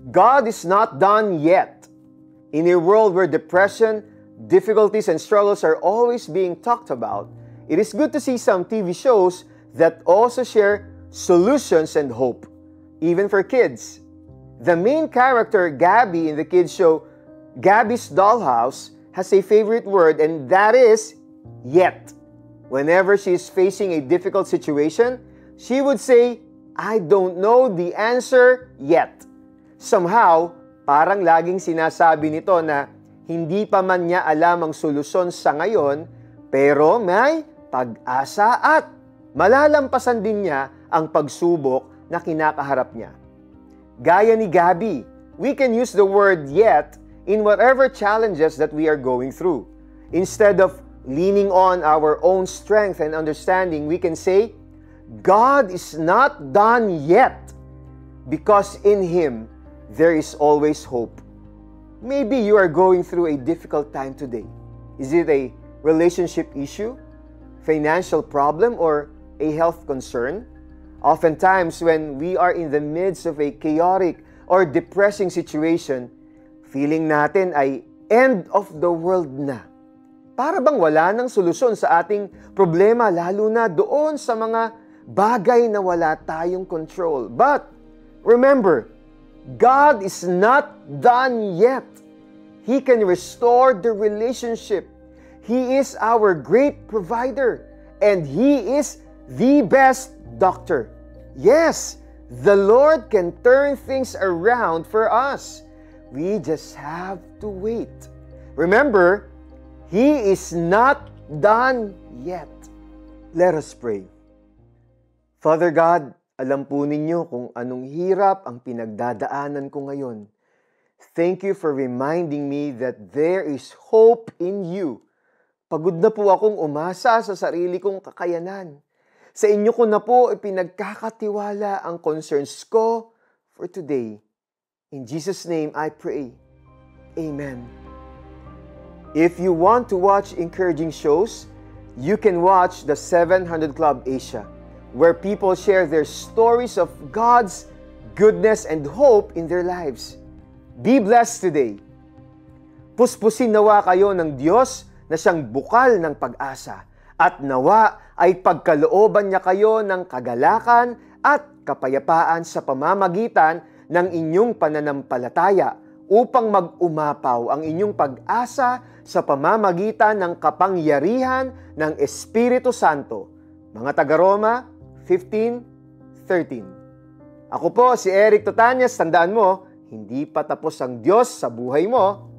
God is not done yet. In a world where depression, difficulties, and struggles are always being talked about, it is good to see some TV shows that also share solutions and hope, even for kids. The main character, Gabby, in the kids show Gabby's Dollhouse, has a favorite word, and that is yet. Whenever she is facing a difficult situation, she would say, "I don't know the answer yet." Somehow, parang laging sinasabi nito na hindi pa man niya alam ang solusyon sa ngayon, pero may pag-asa at malalampasan din niya ang pagsubok na kinakaharap niya. Gaya ni Gabby, we can use the word yet in whatever challenges that we are going through. Instead of leaning on our own strength and understanding, we can say, God is not done yet, because in Him, there is always hope. Maybe you are going through a difficult time today. Is it a relationship issue, financial problem, or a health concern? Oftentimes, when we are in the midst of a chaotic or depressing situation, feeling natin ay end of the world na. Para bang wala nang solusyon sa ating problema, lalo na doon sa mga bagay na wala tayong control. But remember, God is not done yet. He can restore the relationship. He is our great provider, and He is the best doctor. Yes, the Lord can turn things around for us. We just have to wait. Remember, He is not done yet. Let us pray. Father God, alam po ninyo kung anong hirap ang pinagdadaanan ko ngayon. Thank you for reminding me that there is hope in you. Pagod na po akong umasa sa sarili kong kakayanan. Sa inyo ko na po ipinagkakatiwala ang concerns ko for today. In Jesus' name I pray. Amen. If you want to watch encouraging shows, you can watch the 700 Club Asia, where people share their stories of God's goodness and hope in their lives. Be blessed today. Puspusin nawa kayo ng Diyos na siyang bukal ng pag-asa, at nawa ay pagkalooban niya kayo ng kagalakan at kapayapaan sa pamamagitan ng inyong pananampalataya upang mag-umapaw ang inyong pag-asa sa pamamagitan ng kapangyarihan ng Espiritu Santo. Mga taga-Roma 15:13. Ako po si Eric Totanyas. Tandaan mo, hindi pa tapos ang Diyos sa buhay mo.